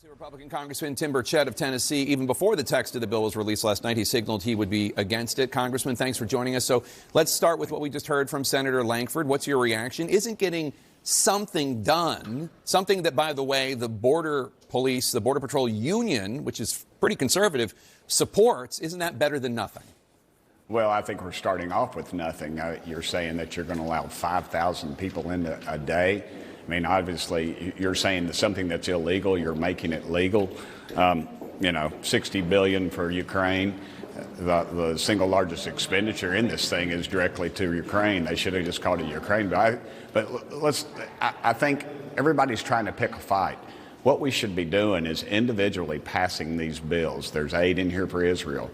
To Republican Congressman Tim Burchett of Tennessee. Even before the text of the bill was released last night, he signaled he would be against it. Congressman, thanks for joining us. So let's start with what we just heard from Senator Lankford. What's your reaction? Isn't getting something done, something that, by the way, the Border Police, the Border Patrol Union, which is pretty conservative, supports, isn't that better than nothing? Well, I think we're starting off with nothing. You're saying that you're going to allow 5,000 people in a day. I mean, obviously, you're saying that something that's illegal, you're making it legal. $60 billion for Ukraine. The single largest expenditure in this thing is directly to Ukraine. They should have just called it Ukraine. I think everybody's trying to pick a fight. What we should be doing is individually passing these bills. There's aid in here for Israel.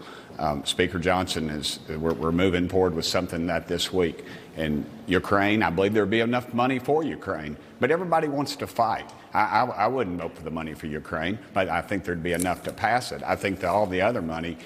Speaker Johnson we're moving forward with something that this week. In Ukraine, I believe there'll be enough money for Ukraine. But everybody wants to fight. I wouldn't vote for the money for Ukraine, but I think there'd be enough to pass it. I think that all the other money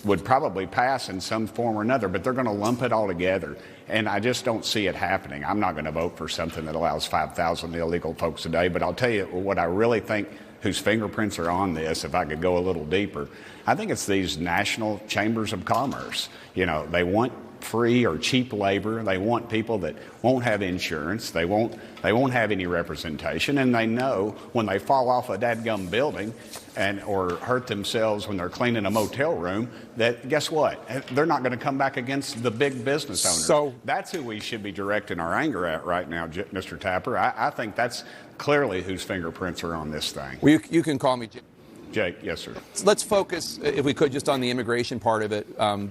would probably pass in some form or another, but they're going to lump it all together. And I just don't see it happening. I'm not going to vote for something that allows 5,000 illegal folks a day. But I'll tell you what I really think whose fingerprints are on this, if I could go a little deeper, I think it's these national chambers of commerce. They want free or cheap labor. They want people that won't have insurance. They won't have any representation. And they know when they fall off a dadgum building or hurt themselves when they're cleaning a motel room, that guess what? They're not going to come back against the big business owners. So that's who we should be directing our anger at right now, Mr. Tapper. I think that's clearly whose fingerprints are on this thing. Well, you can call me Jake. Yes, sir. Let's focus, if we could, just on the immigration part of it,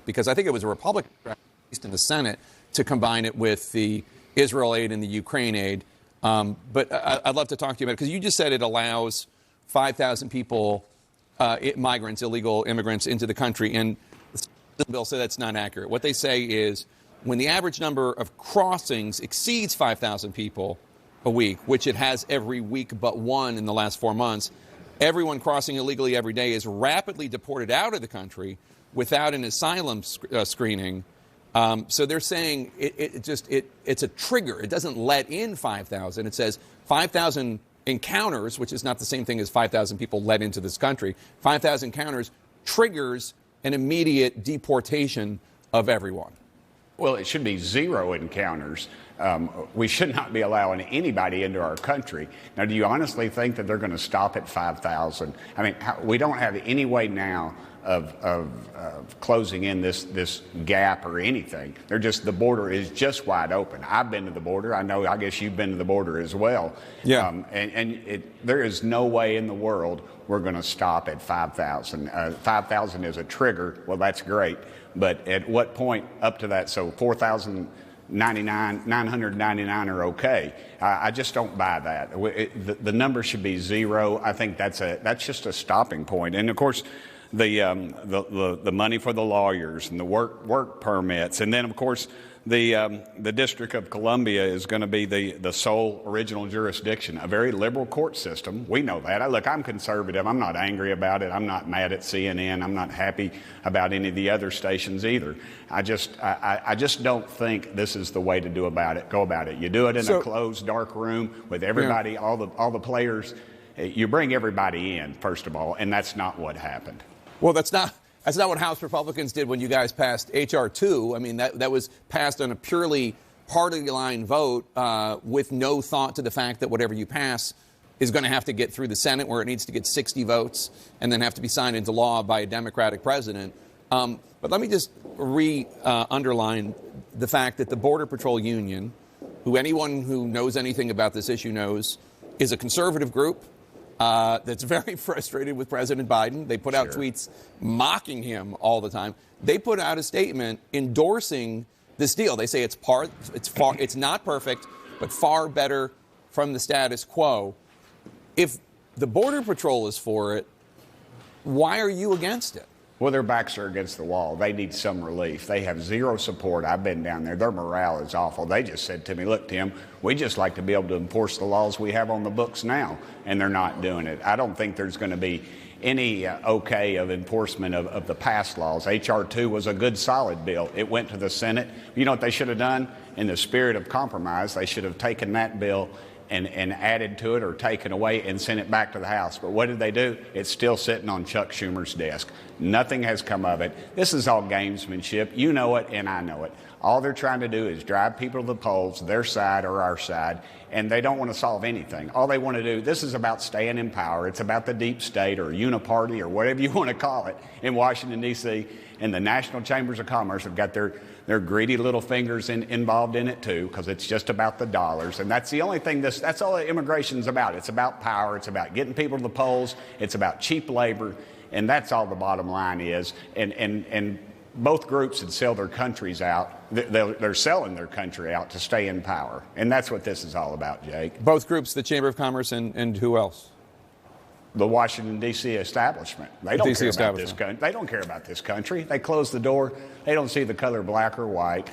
because I think it was a Republican, at least in the Senate, to combine it with the Israel aid and the Ukraine aid. But I'd love to talk to you about it, because you just said it allows 5,000 people, migrants, illegal immigrants, into the country. And the bill said that's not accurate. What they say is when the average number of crossings exceeds 5,000 people a week, which it has every week but one in the last 4 months, everyone crossing illegally every day is rapidly deported out of the country without an asylum screening. So they're saying it's a trigger. It doesn't let in 5,000. It says 5,000 encounters, which is not the same thing as 5,000 people let into this country. 5,000 encounters triggers an immediate deportation of everyone. Well, it should be 0 encounters. We should not be allowing anybody into our country. Now, do you honestly think that they're going to stop at 5,000? I mean, we don't have any way now of closing in this gap or anything. The border is just wide open. I've been to the border. I guess you've been to the border as well. Yeah. There is no way in the world we're going to stop at 5,000. 5,000 is a trigger. Well, that's great. But at what point up to that? So 999 are okay. I just don't buy that. The number should be 0. I think that's just a stopping point. And of course, the money for the lawyers and the work permits, and then of course the District of Columbia is going to be the sole original jurisdiction, a very liberal court system. We know that. Look, I'm conservative. I'm not angry about it. I'm not mad at CNN. I'm not happy about any of the other stations either. I just don't think this is the way to go about it. You do it in a closed, dark room with everybody, all the players. You bring everybody in, first of all, and that's not what happened. Well, that's not what House Republicans did when you guys passed H.R. 2. I mean, that was passed on a purely party line vote with no thought to the fact that whatever you pass is going to have to get through the Senate, where it needs to get 60 votes and then have to be signed into law by a Democratic president. But let me just underline the fact that the Border Patrol Union, who anyone who knows anything about this issue knows, is a conservative group that's very frustrated with President Biden. They put out tweets mocking him all the time. They put out a statement endorsing this deal. They say it's not perfect, but far better from the status quo. If the Border Patrol is for it, why are you against it? Well, their backs are against the wall. They need some relief. They have 0 support. I've been down there. Their morale is awful. They just said to me, look, Tim, we just like to be able to enforce the laws we have on the books now, and they're not doing it. I don't think there's going to be any of enforcement of the past laws. H.R. 2 was a good, solid bill. It went to the Senate. You know what they should have done? In the spirit of compromise, they should have taken that bill and added to it or taken away and sent it back to the House. But what did they do? It's still sitting on Chuck Schumer's desk. Nothing has come of it. This is all gamesmanship. You know it, and I know it. All they're trying to do is drive people to the polls, their side or our side, and they don't want to solve anything. All they want to do, this is about staying in power. It's about the deep state or uniparty or whatever you want to call it in Washington, D.C., and the National Chambers of Commerce have got their greedy little fingers involved in it too, because it's just about the dollars. And that's the only thing that's all immigration's about. It's about power. It's about getting people to the polls. It's about cheap labor. And that's all the bottom line is. And both groups would sell their countries out. They're selling their country out to stay in power. And that's what this is all about, Jake. Both groups, the Chamber of Commerce and who else? The Washington, D.C. establishment. They don't care about this country. They don't care about this country. They close the door. They don't see the color black or white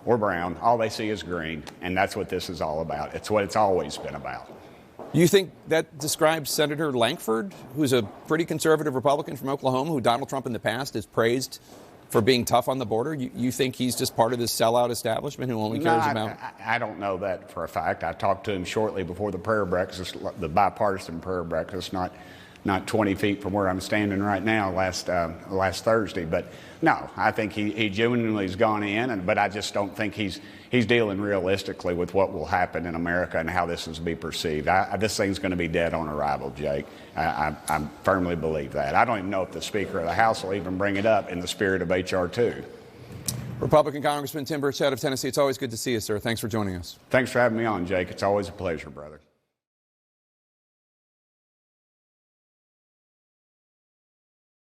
or brown. All they see is green. And that's what this is all about. It's what it's always been about. You think that describes Senator Lankford, who's a pretty conservative Republican from Oklahoma, who Donald Trump in the past has praised for being tough on the border? You think he's just part of this sellout establishment who only cares about? I don't know that for a fact. I talked to him shortly before the prayer breakfast, the bipartisan prayer breakfast, not 20 feet from where I'm standing right now last Thursday. But no, I think he genuinely has gone in, but I just don't think he's dealing realistically with what will happen in America and how this is to be perceived. This thing's going to be dead on arrival, Jake. I firmly believe that. I don't even know if the Speaker of the House will even bring it up in the spirit of H.R. 2. Republican Congressman Tim Burchett of Tennessee, it's always good to see you, sir. Thanks for joining us. Thanks for having me on, Jake. It's always a pleasure, brother.